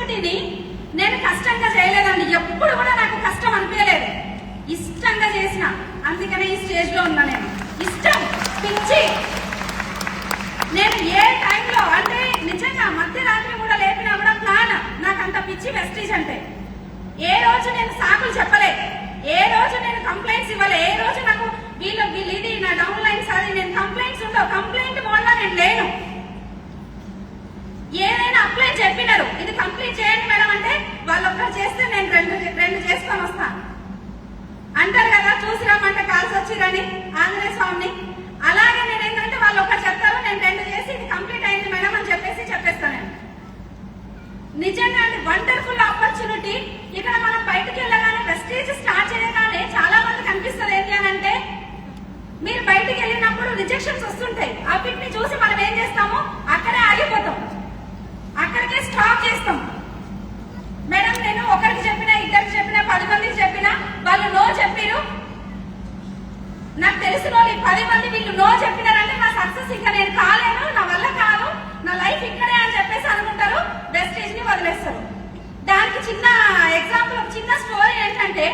ఆపర్చునిటీని నేను కష్టంగా చేయలేదండి. ఎప్పుడు కూడా నాకు కష్టం అనిపించలేదు, ఇష్టంగా చేసిన. అందుకనే ఈ స్టేజ్ లో ఉన్నా. నేను ఇష్టం, పిచ్చి. నేను ఏ టైంలో అంటే నిజంగా మధ్యరాత్రి కూడా లేపినా కూడా ప్లాన్. నాకు అంత పిచ్చి వెస్టీజ్ అంటే. ఏ రోజు నేను సాకులు చెప్పలే, ఏ రోజు నేను కంప్లైంట్స్ ఇవ్వలే, ఏ రోజు నాకు వీళ్ళు ఇది నా డౌన్ లైన్స్ అది నేను కంప్లైంట్స్ ఉండవు. కంప్లైంట్ మోడ్లో నేను లేను. ఏదైనా అప్లై చెప్పినారు, ఇది కంప్లీట్ చేయండి మేడం అంటే వాళ్ళు ఒక్కరు చేస్తే నేను రెండు చేసుకొని వస్తాను అంటారు కదా. చూసి రమ్మంటే కాల్సి వచ్చిరని ఆంజనేయ స్వామిని. అలాగే నేను ఏంటంటే వాళ్ళు ఒకరు చెప్తారు, నేను రెండు చేసి ఇది కంప్లీట్ అయింది మేడం అని చెప్పేస్తాను. నిజంగా వండర్ఫుల్ ఆపర్చునిటీ. ఇక్కడ మనం బయటకు వెళ్ళగానే వెస్టీజ్ స్టార్ట్ చేయగానే చాలా మందికి అనిపిస్తుంది ఏంటి అని అంటే, మీరు బయటికి వెళ్ళినప్పుడు రిజెక్షన్స్ వస్తుంటాయి. ఆ పిక్ని చూసి మనం ఏం చేస్తాము, అక్కడే ఆగిపోతాం, అక్కడికే స్టాప్ చేస్తాం. మేడం నేను ఒకరికి చెప్పినా, ఇద్దరికి చెప్పినా, 10 మందికి చెప్పినా వాళ్ళు నో చెప్పారు. నాకు తెలిసిన వాళ్ళు 10 మంది వీళ్ళు నో చెప్పినారంటే నా సక్సెస్ ఇంకా నేను కాలేను, నా వల్ల కాదు, నా లైఫ్ ఇక్కడే అని చెప్పేసి అనుకుంటారు, వెస్టేజ్ ని వదిలేస్తారు. దానికి చిన్న ఎగ్జాంపుల్, చిన్న స్టోరీ ఏంటంటే,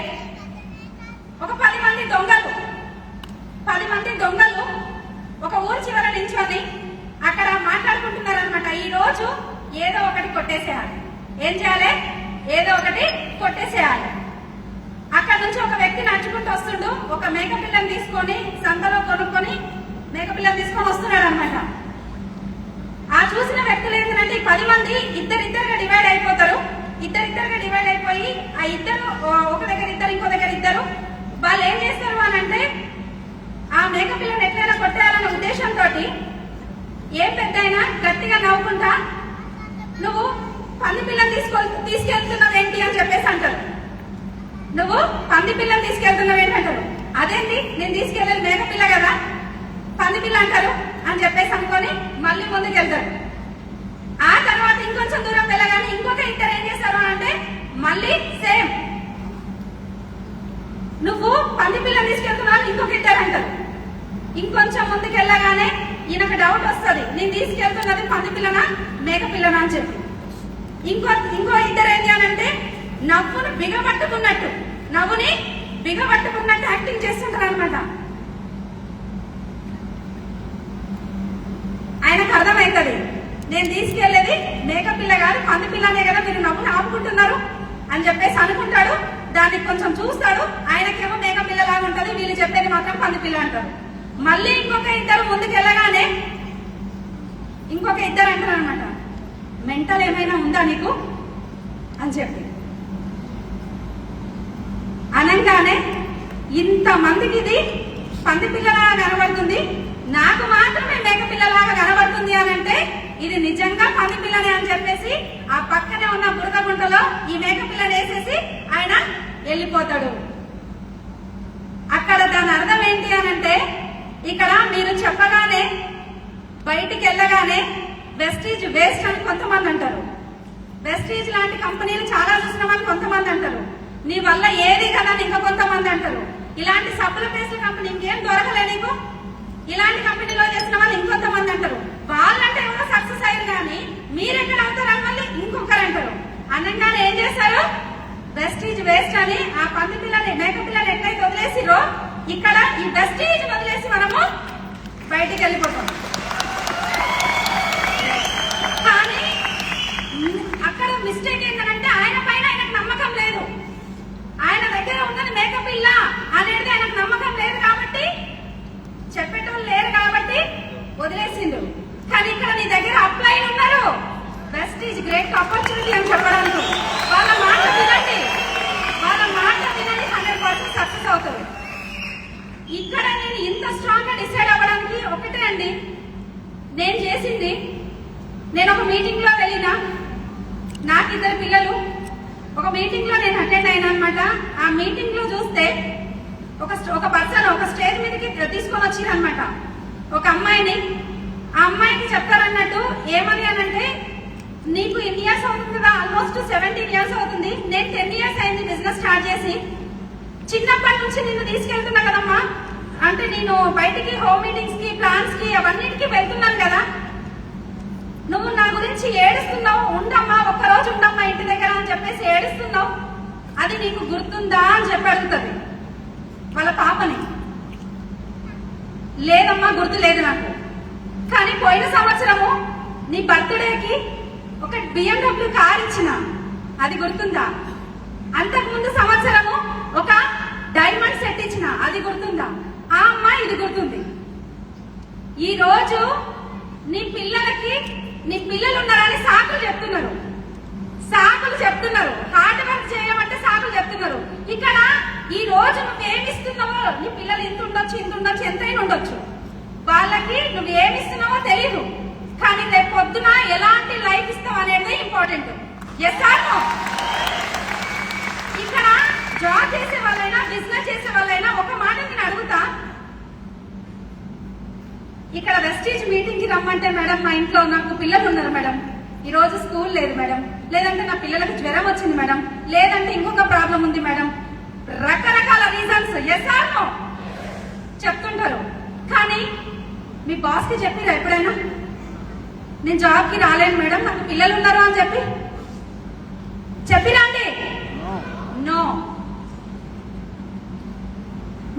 ఒక 10 మంది దొంగలు ఒక ఊరు చివర నించుని అక్కడ మాట్లాడుకుంటున్నారు అనమాట. ఈ రోజు ఏదో ఒకటి కొట్టేసేయాలి, ఏం చేయాలి, ఏదో ఒకటి కొట్టేసేయాలి. అక్కడ నుంచి ఒక వ్యక్తి నడుచుకుంటూ వస్తుండు, ఒక మేకపిల్లని తీసుకొని సంతలో కొనుక్కొని మేకపిల్లని తీసుకొని వస్తున్నాడు అనమాట. ఆ చూసిన వ్యక్తులు ఏంటంటే, ఈ 10 మంది ఇద్దరిద్దరుగా డివైడ్ అయిపోతారు. ఇద్దరిద్దరుగా డివైడ్ అయిపోయి ఆ ఇద్దరు ఒక దగ్గర ఇద్దరు, ఇంకో దగ్గర ఇద్దరు. వాళ్ళు ఏం చేస్తారు అని అంటే, ఆ మేకపిల్లని ఎట్లయినా కొట్టేయాలనే ఉద్దేశంతో ఏ పెద్దయినా గట్టిగా నవ్వుకుంటా, నువ్వు పంది పిల్లని తీసుకెళ్తున్నావు ఏంటి అని చెప్పేసి అంటారు. నువ్వు పంది పిల్లని తీసుకెళ్తున్నావు ఏంటంటారు. అదేంటి, నేను తీసుకెళ్ళేది మేకపిల్ల కదా, పంది పిల్ల అంటారు అని చెప్పేసి అనుకొని మళ్ళీ ముందుకు వెళ్తారు. ఆ తర్వాత ఇంకొంచెం దూరం వెళ్ళగానే ఇంకొక ఇద్దరు ఏం చేస్తారు అంటే, మళ్ళీ సేమ్ నువ్వు పంది పిల్లని తీసుకెళ్తున్నావు ఇంకొక ఇద్దరు అంటారు. ఇంకొంచెం ముందుకు వెళ్ళగానే ఈయనకు డౌట్ వస్తుంది, నేను తీసుకెళ్తున్నది పంది పిల్లనా మేకపిల్లనా అని చెప్పి. ఇంకో ఇద్దరు ఏంటి అని అంటే, నవ్వుని బిగబట్టుకున్నట్టు యాక్టింగ్ చేస్తుంటారు అనమాట. ఆయనకు అర్థమవుతుంది, నేను తీసుకెళ్లేది మేకపిల్ల కాదు పంది పిల్లనే కదా, మీరు నవ్వుని ఆపుకుంటున్నారు అని చెప్పేసి అనుకుంటాడు. దానికి కొంచెం చూస్తాడు, ఆయనకేమో మేకపిల్లలాగా ఉంటది, వీళ్ళు చెప్పేది మాత్రం పంది పిల్ల అంటారు. మళ్ళీ ఇంకొక ఇద్దరు ముందుకు వెళ్ళగానే ఇంకొక ఇద్దరు అంటారు అనమాట, మెంటల్ ఏమైనా ఉందా నీకు అని చెప్పి అనగానే, ఇంతమందికి ఇది పంది పిల్లలాగా కనబడుతుంది, నాకు మాత్రమే మేకపిల్లలాగా కనబడుతుంది అని అంటే ఇది నిజంగా పంది పిల్లనే అని చెప్పేసి ఆ పక్కనే ఉన్న బురద గుంటలో ఈ మేకపిల్లని వేసేసి ఆయన వెళ్ళిపోతాడు. అక్కడ దాని అర్థం ఏంటి అని అంటే, ఇక్కడ మీరు చెప్పగానే బయటికి వెళ్ళగానే వెస్టీజ్ వేస్ట్ అని కొంతమంది అంటారు, వెస్టీజ్ లాంటి కంపెనీలు చాలా చూసినామని కొంతమంది అంటారు, నీ వల్ల ఏది కదా ఇంకా కొంతమంది అంటారు, ఇలాంటి సబ్బుల పేస్ట్ల కంపెనీ ఇంకేం దొరకలే నీకు, ఇలాంటి కంపెనీలో చేసిన వాళ్ళు ఇంకొంతమంది అంటారు. వాళ్ళంటే ఎవరో సక్సెస్ అయ్యారు కానీ మీరెక్కడ అవుతారని మళ్ళీ ఇంకొకరు అంటారు. అనగానే ఏం చేస్తారు, వెస్టీజ్ వేస్ట్ అని ఆ పంది పిల్లని మేకపిల్లని ఎట్లయితే వదిలేసిరో ఇక్కడ ఈ వెస్టీజ్ వదిలేసి మనము బయటికి వెళ్ళిపోతాం. కానీ అక్కడ మిస్టేక్ ఏంటంటే, ఆయన పైన ఆయనకు నమ్మకం లేదు, ఆయన దగ్గర ఉన్నది మేకపిల్ల అనేది ఆయనకు నమ్మకం లేదు కాబట్టి, చెప్పేటోళ్ళు లేరు కాబట్టి వదిలేసిండు. కానీ ఇక్కడ నీ దగ్గర అప్లైన్ ఉన్నారు, వెస్టీజ్ గ్రేట్ ఆపర్చునిటీ అని చెప్పడానికి వాళ్ళ మాట వినండి, 100% సక్సెస్ అవుతుంది. ఇక్కడ నేను ఇంత స్ట్రాంగ్ గా డిసైడ్ అవ్వడానికి ఒకటే అండి, నేను చేసింది, నేను ఒక మీటింగ్ లో వెళ్ళిన, నాకు 2 పిల్లలు, ఒక మీటింగ్ లో నేను అటెండ్ అయినా అనమాట. ఆ మీటింగ్ లో చూస్తే ఒక పర్సన్ ఒక స్టేజ్ మీదకి తీసుకొని వచ్చిందనమాట ఒక అమ్మాయిని. ఆ అమ్మాయికి చెప్తారన్నట్టు ఏమని అనంటే, నీకు ఇన్ని ఇయర్స్ అవుతుంది కదా, ఆల్మోస్ట్ 17 ఇయర్స్ అవుతుంది, నేను 10 ఇయర్స్ అయింది బిజినెస్ స్టార్ట్ చేసి, చిన్నప్పటి నుంచి నిన్ను తీసుకెళ్తున్నా కదమ్మా, అంటే నేను బయటికి హోమ్ మీటింగ్స్ కి ప్లాన్స్ కి అవన్నిటికీ వెళ్తున్నాను కదా, నువ్వు నా గురించి ఏడుస్తున్నావు, ఉండమ్మా ఒక్కరోజు ఉండమ్మా ఇంటి ఏమో గుర్తు లేదు నాకు. కానీ పోయిన సంవత్సరము నీ బర్త్డేకి ఒక BMW కార్ ఇచ్చిన, అది గుర్తుందా? అంతకు ముందు సంవత్సరము ఒక డైమండ్ సెట్ ఇచ్చిన, అది గుర్తుందా? ఆ అమ్మాయి ఇది గుర్తుంది. ఈ రోజు నీ పిల్లలు ఉన్నారని సాకులు చెప్తున్నారు. హార్డ్ వర్క్ చేయమంటే సాకులు చెప్తున్నారు. ఇక్కడ ఈ రోజు నువ్వేమిస్తున్నావో, నీ పిల్లలు ఇంత ఉండొచ్చు ఎంతైనా ఉండొచ్చు, వాళ్ళకి నువ్వేమిస్తున్నావో తెలీదు. కానీ రేపు పొద్దున ఎలాంటి లైఫ్ ఇస్తావు అనేది ఇంపార్టెంట్. Yes or no? ఇక్కడ జాబ్ చేసే వాళ్ళైనా బిజినెస్ చేసే వాళ్ళైనా ఒక మాట నేను అడుగుతా. ఇక్కడ వెస్టీజ్ మీటింగ్ కి రమ్మంటే, మేడం మా ఇంట్లో నాకు పిల్లలు ఉన్నారు మేడం, ఈ రోజు స్కూల్ లేదు మేడం, లేదంటే నా పిల్లలకు జ్వరం వచ్చింది మేడం, లేదంటే ఇంకొక ప్రాబ్లం ఉంది మేడం, రకరకాల రీజన్స్ ఎస్ ఆర్ నో చెప్తుంటారు. కానీ మీ బాస్ కి చెప్పిరా ఎప్పుడైనా నేను జాబ్ కి రాలేను మేడం, నాకు పిల్లలు ఉన్నారు అని చెప్పిరాండి? నో.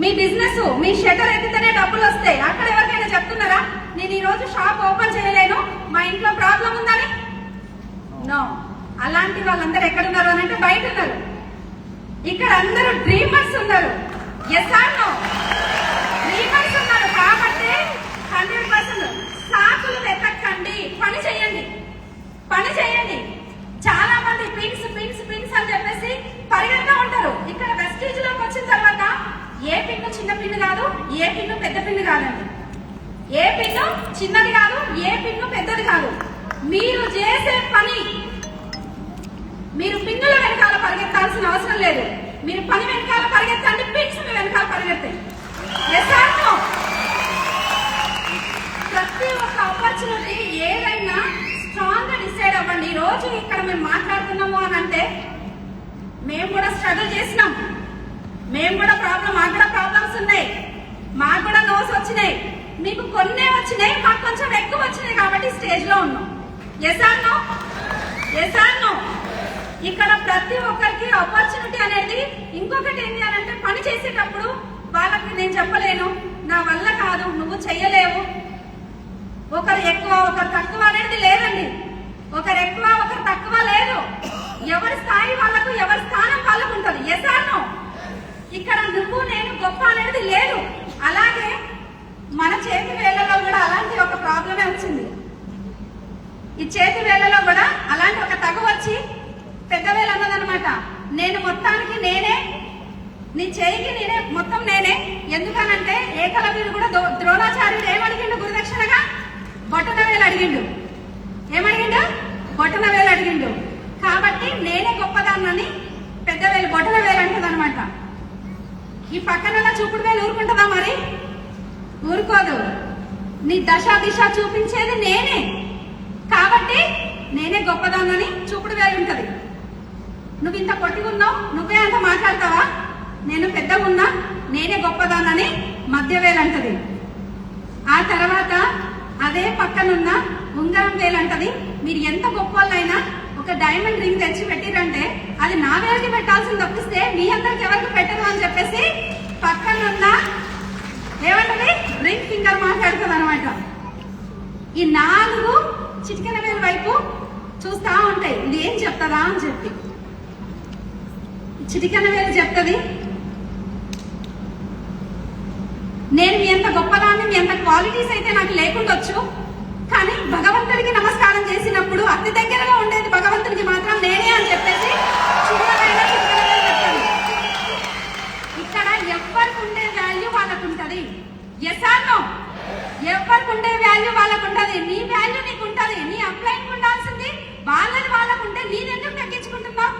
మీ బిజినెస్, మీ షట్టర్ ఎత్తితేనే డబ్బులు వస్తాయి. అక్కడ ఎవరికైనా చెప్తున్నారా నేను ఈ రోజు షాప్ ఓపెన్ చేయలేను, మా ఇంట్లో ప్రాబ్లం ఉందని? నో. అలాంటి వాళ్ళందరూ ఎక్కడున్నారు అని అంటే బయట ఉన్నారు. ఇక్కడ అందరూ డ్రీమర్స్ ఉన్నారు. Yes or no? డ్రీమర్స్ ఉన్నారు. కాబట్టి 100% సాకులు వెతకండి, పని చేయండి. చాలా మంది పిన్స్ అని చెప్పేసి పరిగెడుతూ ఉంటారు. ఇక్కడ వెస్టీజ్ లోకి వచ్చిన తర్వాత ఏ పిన్ను చిన్న పిన్ను కాదు, ఏ పిన్ను పెద్ద పిన్ను కాదండి. ఏ పిన్ను చిన్నది కాదు, ఏ పిన్ను పెద్దది కాదు. మీరు చేసే పని, మీరు పిన్నుల వెనకాల పరిగెత్తాల్సిన అవసరం లేదు. మీరు పని వెనకాల పరిగెత్తండి, పిన్స్ మీ వెనకాల పరిగెత్తండి. ప్రతి ఒక్క ఆపర్చునిటీ ఏదైనా స్ట్రాంగ్ గా డిసైడ్ అవ్వండి. ఈ రోజు ఇక్కడ మేము మాట్లాడుతున్నాము అని అంటే మేము కూడా స్ట్రగుల్ చేసినాం, మేము కూడా మాకు కూడా ప్రాబ్లమ్స్ ఉన్నాయి, మాకు కూడా నోస్ వచ్చినాయి. మీకు కొన్నే వచ్చినాయి, మాకు కొంచెం ఎక్కువ వచ్చినాయి కాబట్టి స్టేజ్ లో ఉన్నాం. Yes or no? ఇక్కడ ప్రతి ఒక్కరికి ఆపర్చునిటీ అనేది. ఇంకొకటి ఏంటి అని అంటే పని చేసేటప్పుడు వాళ్ళకి నేను చెప్పలేను, నా వల్ల కాదు, నువ్వు చెయ్యలేవు, ఒకరు ఎక్కువ ఒకరు తక్కువ అనేది లేదండి. ఒకరు ఎక్కువ ఒకరు తక్కువ లేదు. ఎవరి స్థాయి వాళ్ళకు, ఎవరి స్థానం వాళ్ళకు ఉంటుంది. Yes or no? ఇక్కడ నువ్వు నేను గొప్ప అనేది లేదు. అలాగే మన చేతి వేళ్లలో కూడా అలాంటి ఒక ప్రాబ్లమే వచ్చింది. ఈ చేతి వేళ్లలో కూడా అలాంటి ఒక తగు వచ్చి పెద్ద వేలు అన్నదనమాట, నేను మొత్తానికి నేనే, నీ చేయికి నేనే, మొత్తం నేనే. ఎందుకనంటే ఏకలవ్యుడు కూడా ద్రోణాచార్యుడు ఏమడిగిండు గురుదక్షిణగా? బొటన వేలు అడిగిండు. ఏమడిగిండు? బొటన వేలు అడిగిండు. కాబట్టి నేనే గొప్పదాన్నని పెద్ద వేలు, బొటన వేలు అంటది అనమాట. ఈ పక్కన చూపుడు వేలు ఊరుకుంటుందా? మరి ఊరుకోదు. నీ దిశ చూపించేది నేనే, కాబట్టి నేనే గొప్పదాన్నని చూపుడు వేలు ఉంటది. నువ్వు ఇంత పొట్టిగున్నావు, నువ్వే అంత మాట్లాడతావా? నేను పెద్దగా ఉన్నా, నేనే గొప్పదాన్నని మధ్య వేలు అంటది. ఆ తర్వాత అదే పక్కనున్న ఉంగరం వేలు అంటది. మీరు ఎంత గొప్ప వాళ్ళైనా ఒక డైమండ్ రింగ్ తెచ్చి పెట్టిరంటే అది నా వేలకి పెట్టాల్సింది తప్పిస్తే మీ అందరికి ఎవరికి పెట్టరు అని చెప్పేసి పక్కనున్న ఏమంటది రింగ్ ఫింగర్ మాట్లాడుతుంది అనమాట. ఈ 4 చిటికెన వేలు వైపు చూస్తా ఉంటాయి, ఇది ఏం చెప్తారా అని చెప్పి. చిటికెన వేలు చెప్తుంది, నేను మీ ఎంత గొప్పదాన్ని, మీ ఎంత క్వాలిటీస్ అయితే నాకు లేకుండొచ్చు, కానీ భగవంతుడికి నమస్కారం చేసినప్పుడు అతి దగ్గరగా ఉండేది భగవంతుడికి మాత్రం నేనే అని చెప్పేసి చెప్తాను. ఇక్కడ ఎవరికి ఉండే వాల్యూ వాళ్ళకు ఉంటది. Yes or no? ఎవరికి ఉండే వాల్యూ వాళ్ళకు ఉంటది. నీ వాల్యూ నీకు ఉంటది. నీ అప్లైన్ ఉండాల్సింది వాళ్ళని వాళ్ళకు ఉంటే నేనెందుకు తగ్గించుకుంటున్నావు?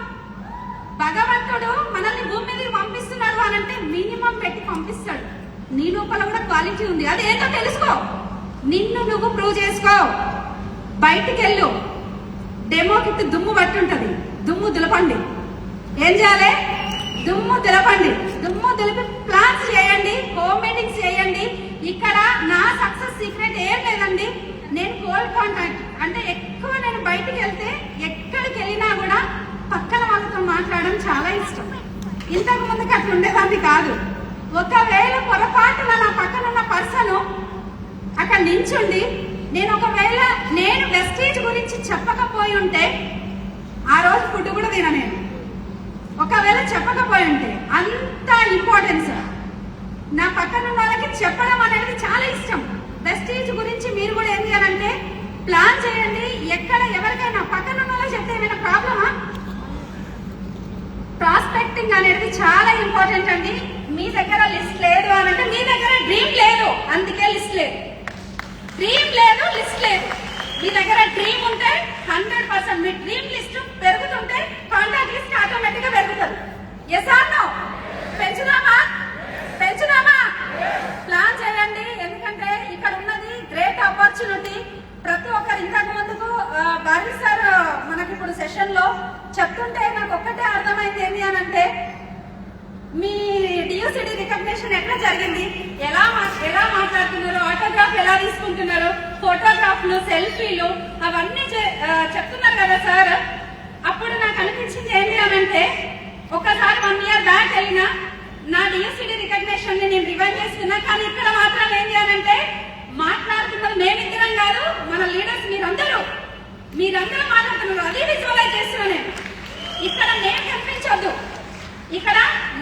భగవంతుడు మనల్ని భూమి మీదకి పంపిస్తున్నాడు అని అంటే మినిమం పెట్టి పంపిస్తాడు. నీ లోపల కూడా క్వాలిటీ ఉంది, అదేంటో తెలుసుకో, నిన్ను నువ్వు ప్రూవ్ చేసుకో. బయటికి వెళ్ళు, డెమో కిట్ దుమ్ము పట్టి ఉంటది, దుమ్ము దులపండి. ఏం చేయాలి? దుమ్ము దులపండి. దుమ్ము దులిపి ప్లాన్స్ చేయండి, హోమ్ మీటింగ్స్ చేయండి. ఇక్కడ నా సక్సెస్ సీక్రెట్ ఏం లేదండి. నేను కోల్డ్ కాంటాక్ట్ అంటే ఎక్కువ నేను బయటికి వెళ్తే ఎక్కడికి వెళ్ళినా కూడా పక్కన వాళ్ళతో మాట్లాడడం చాలా ఇష్టం. ఇంతకు ముందుకు అట్లా ఉండేదాన్ని కాదు. ఒకవేళ పొరపాటున నా పక్కన ఉన్న పర్సన్ అక్కడ నించుండి నేను ఒకవేళ నేను వెస్టేజ్ గురించి చెప్పకపోయి ఉంటే ఆ రోజు ఫుడ్ కూడా తిన నేను. ఒకవేళ చెప్పకపోయి ఉంటే అంత ఇంపార్టెన్స్ నా పక్కన ఉన్న వాళ్ళకి చెప్పడం అనేది చాలా ఇష్టం. వెస్టేజ్ గురించి మీరు కూడా ఏం చేయాలంటే ప్లాన్ చేయండి. ఎక్కడ ఎవరికైనా పక్కన ఉన్న వాళ్ళకి చెప్తే ఏమైనా ప్రాబ్లమా? ప్రాస్పెక్టింగ్ అనేది చాలా ఇంపార్టెంట్ అండి. మీ దగ్గర లిస్ట్ లేదు అని అంటే మీ దగ్గర డ్రీమ్ లేదు, అందుకే లిస్ట్ లేదు. డ్రీమ్ లేదు, లిస్ట్ లేదు. మీ దగ్గర డ్రీమ్ ఉంటే 100% మీ డ్రీమ్ లిస్ట్ పెరుగుతుంటే కాంటాక్ట్ లిస్ట్ ఆటోమేటిక్ గా పెరుగుతుంది. Yes or no? పెంచుదామా? పెంచుదామా? ప్లాన్ చేయండి. ఎందుకంటే ఇక్కడ ఉన్నది గ్రేట్ ఆపర్చునిటీ. ప్రతి ఒక్కరు ఇంతకు ముందుకు బారీ సార్ మనకి ఇప్పుడు సెషన్ లో చెప్తుంటే నాకు ఒక్కటే అర్థమైంది ఏంటి అని అంటే మీ డియూసిటీ రికగ్నిషన్ ఎట్లా జరిగింది, ఎలా మాట్లాడుతున్నారు, ఆటోగ్రాఫ్ ఎలా తీసుకుంటున్నారు, ఫోటోగ్రాఫ్లు, సెల్ఫీలు అవన్నీ చెప్తున్నారు కదా సార్. అప్పుడు నాకు అనిపించింది ఏంటి అని అంటే ఒకసారి 1 year బ్యాక్ వెళ్ళినా నా డియూసిటీ రికగ్నిషన్ ని నేను రివైండ్ చేస్తున్నా. కానీ ఇక్కడ మాత్రం ఏంటి అని అంటే మాట్లాడుతున్నారు మేమిద్దరం కాదు, మన లీడర్స్ మీరందరూ మాట్లాడుతున్నారు. అది విజువలైజ్ చేస్తున్నా నేను. ఇక్కడ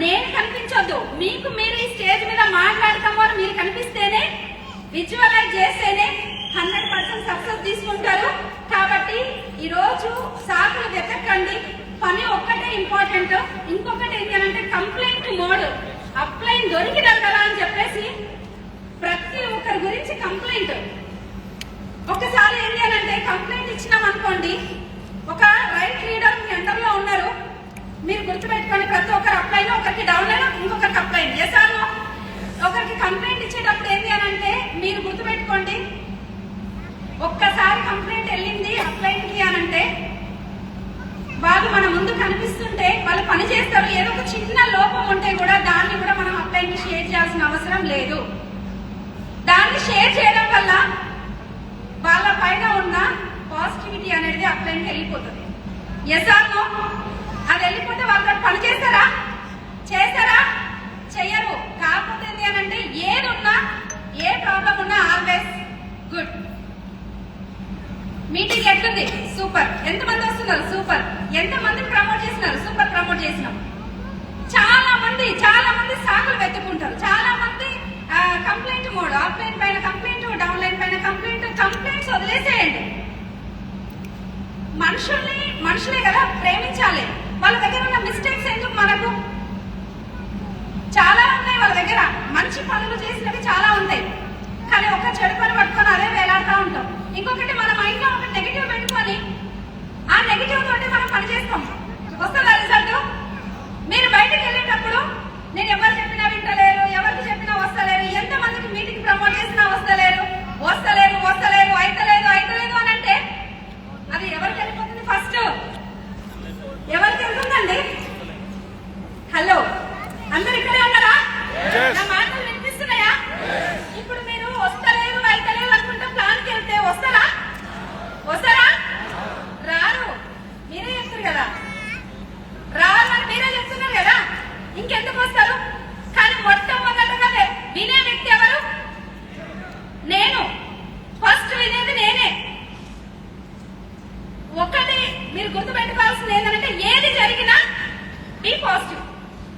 నేను కనిపించొద్దు. మీకు మీరు ఈ స్టేజ్ మీద మాట్లాడతామో అని మీరు కనిపిస్తేనే, విజువలైజ్ చేస్తేనే 100% సక్సెస్ తీసుకుంటారు. కాబట్టి ఈ రోజు సాకులు వెతకండి. పని ఒక్కటే ఇంపార్టెంట్. ఇంకొకటి ఏంటంటే కంప్లైంట్ మోడ్. అప్లైన్ దొరికినారు కదా అని చెప్పేసి ప్రతి ఒక్కరి గురించి కంప్లైంట్. ఒకసారి ఏంటి అని అంటే కంప్లైంట్ ఇచ్చినాం అనుకోండి, ఒక రైట్ లీడర్ మీ అండర్లో ఉన్నారు, మీరు గుర్తుపెట్టుకోండి ప్రతి ఒక్కరు అప్లైన్, ఒకరికి డౌన్ అయినా ఇంకొకరికి అప్లైన్. Yes or no? ఒకరికి కంప్లైంట్ ఇచ్చేటప్పుడు ఏంటి అని అంటే మీరు గుర్తుపెట్టుకోండి, ఒక్కసారి కంప్లైంట్ వెళ్ళింది అప్లైన్ కి అని అంటే వాళ్ళు మన ముందు కనిపిస్తుంటే వాళ్ళు పని చేస్తారు. ఏదో ఒక చిన్న లోపం ఉంటే కూడా దాన్ని కూడా మనం అప్లైన్ కి షేర్ చేయాల్సిన అవసరం లేదు. దాన్ని షేర్ చేయడం వల్ల వాళ్ళ పైన ఉన్న పాజిటివిటీ అనేది అప్లైన్కి వెళ్ళిపోతుంది. Yes or no? అది వెళ్ళిపోతే వాళ్ళతో పని చేస్తారా? చెయ్యరు. కాకపోతే ఏంటి అని అంటే ఏది ఉన్నా, ఏ ప్రాబ్లం ఉన్నా ఆల్వేస్ గుడ్. మీటింగ్ ఎట్లుంది? సూపర్. ఎంతమంది వస్తున్నారు? సూపర్. ఎంతమందిని ప్రమోట్ చేస్తున్నారు? సూపర్, ప్రమోట్ చేసినాం. చాలా మంది సాకులు వెతుకుంటారు. చాలా మంది కంప్లైంట్ మోడ్, ఆఫ్లైన్ పైన కంప్లైంట్, డౌన్ లైన్ పైన కంప్లైంట్స్ వదిలేసేయండి. మనుషులే కదా, ప్రేమించాలి. వాళ్ళ దగ్గర ఉన్న మిస్టేక్స్ ఎందుకు మనకు? చాలా ఉన్నాయి వాళ్ళ దగ్గర. మంచి పనులు చేసినవి చాలా ఉంటాయి, కానీ ఒక చెడు పని పట్టుకొని అదే వేలాడుతూ ఉంటాం. ఇంకొకటి మన మైండ్ లో ఒక నెగిటివ్ పెట్టుకొని ఆ నెగిటివ్ తోటి మనం పని చేస్తాం. వస్తుందా రిజల్ట్? మీరు బయటకు వెళ్ళేటప్పుడు నేను ఎవరు చెప్పినా వింటలేరు, ఎవరికి చెప్పినా వస్తలేరు, ఎంతమందికి మీటింగ్ ప్రమోట్ చేసినా వస్తలేరు అయితలేదు అని అంటే అది ఎవరికి వెళ్ళిపోతుంది? ఫస్ట్ ఎవరికి వెళ్తుందండి? హలో, అందరు ఇక్కడే ఉన్నారా? నా మాటలు వినిపిస్తున్నాయా? ఇప్పుడు మీరు వస్తలేదు అనుకుంటే ప్లాన్కి వెళ్తే వస్తారా? రారు. మీరే చెప్తారు కదా, రావాలని మీరే చెప్తున్నారు కదా, ఇంకెందుకు వస్తారు? కానీ మొట్టమొదటగా వినే వ్యక్తి ఎవరు? నేను. ఫస్ట్ వినేది నేనే. ఒకటి మీరు గుర్తుపెట్టుకోవాల్సింది ఏంటంటే ఏది జరిగినా బీ పాజిటివ్.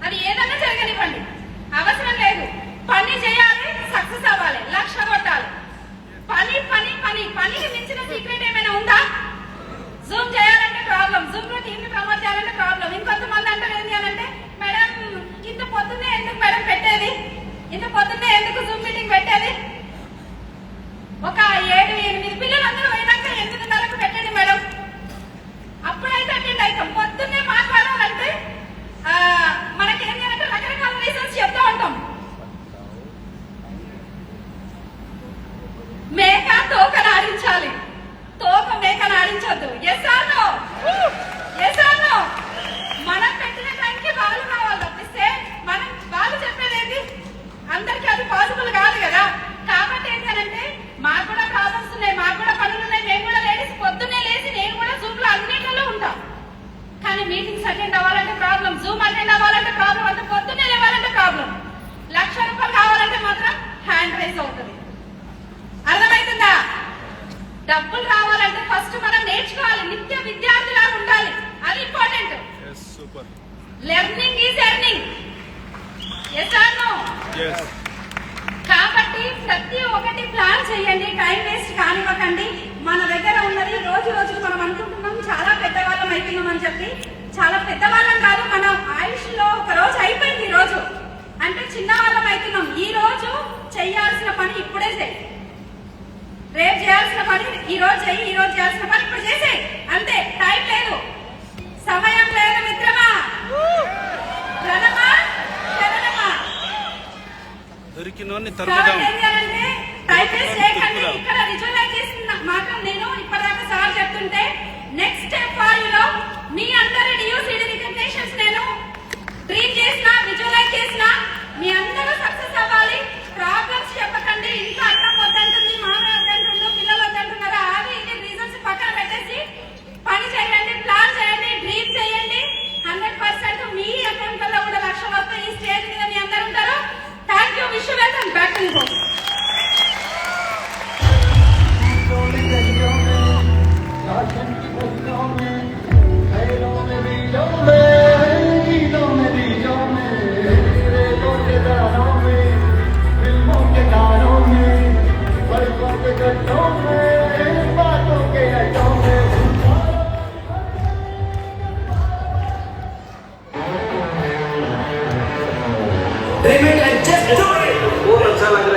అది ఏదన్నా జరగనివ్వండి, అవసరం లేదు. పని చేయాలి, సక్సెస్ అవ్వాలి, లక్ష కొట్టాలి. పనికి మించిన సీక్రెట్ ఏమైనా ఉందా? జూమ్ చేయాలంటే ప్రాబ్లం, జూమ్ లో టీమ్ ని ప్రమోట్ చేయాలంటే ప్రాబ్లం. ఇంకొంతమంది అంటారు ఏంటి అని అంటే మేడం ఇంత పొద్దున్నే ఎందుకు మేడం పెట్టేది, ఇంత పొద్దున్నే ఎందుకు జూమ్ మీటింగ్ పెట్టేది? ఒక 7-8 పిల్లలందరూ పోయినాక 8:30కు పెట్టండి మేడం, అప్పుడైతే అటెండ్ అవుతాం. పొద్దున్నే మాట్లాడాలంటే మనకేంటి అంటే రకరకాల రీజన్స్ చెప్తా ఉంటాం. మేక తోకను ఆడించాలి, తోక మేకను ఆడించొద్దు. Yes or no? మనం పెట్టిన టైంకి వాళ్ళు కావాలి తప్పిస్తే వాళ్ళు చెప్పేది ఏంటి? అందరికీ అది పాసిబుల్ కాదు కదా. కాబట్టి ఏంటంటే మాకు కూడా ప్రాబ్లమ్స్ ఉన్నాయి, మాకు కూడా పనులు ఉన్నాయి. మేము కూడా లేడీస్ పొద్దున్నే లేచి నేను కూడా జూమ్ లో అన్నింటిలో ఉంటాం. కానీ మీటింగ్స్ అటెండ్ అవ్వాలంటే ప్రాబ్లం, జూమ్ అటెండ్ అవ్వాలంటే ప్రాబ్లం, అంటే పొద్దున్నే లేవాలంటే ప్రాబ్లం. 1,00,000 రూపాయలు కావాలంటే మాత్రం హ్యాండ్ రైజ్ అవుతుంది. డబ్బులు రావాలంటే ఫస్ట్ మనం నేర్చుకోవాలి, నిత్య విద్యార్థిలా ఉండాలి, అది important. Learning is earning. Yes or no? కాబట్టి ప్రతి ఒక్కటి ప్లాన్ చేయండి, టైం వేస్ట్ కానివ్వకండి. మన దగ్గర ఉన్నది రోజు రోజు మనం అనుకుంటున్నాం చాలా పెద్దవాళ్ళం అవుతున్నాం అని చెప్పి. చాలా పెద్దవాళ్ళం కాదు, మన ఆయుష్లో ఒక రోజు అయిపోయింది. ఈ రోజు అంటే చిన్నవాళ్ళం అవుతున్నాం. ఈ రోజు చేయాల్సిన పని ఇప్పుడే చేయి, రేపు చేయాల్సిన పని ఈ రోజు చెయ్యి, ఈ రోజు చేయాల్సిన పని ఇప్పుడు చేసేయి, అంతే. టైం లేదు, సమయం లేదు మిత్రమా. రణమా శరణమా. టైం వేస్ట్ చేయకండి. ఇక్కడ విజువలైజ్ చేసిన మాత్రం నేను ఇప్పటిదాకా సార్ చెప్తుంటే నెక్స్ట్ స్టెప్ లో మీ అందరి డియూసీడీ రికగ్నిషన్స్ నేను డ్రీమ్ చేసిన, విజువలైజ్ చేసిన, మీ అందరూ సక్సెస్ అవ్వాలి. ప్రాబ్లమ్స్ చెప్పకండి, ఇంట్లో అర్థం వద్దంటుంది, మామే వద్దంటుండ్రు, పిల్లలు వద్దంటున్నారా, అది ఇది రీజన్స్ పక్కన పెట్టేసి పని చేయండి, ప్లాన్ చేయండి, డ్రీమ్ చేయండి. 100% మీ అకౌంట్ లో కూడా లక్షలు వస్తాయి. ఈ స్టేజ్ మీద మీ అందరూ ఉంటారు. Thank you. Wish you welcome back to home. Don't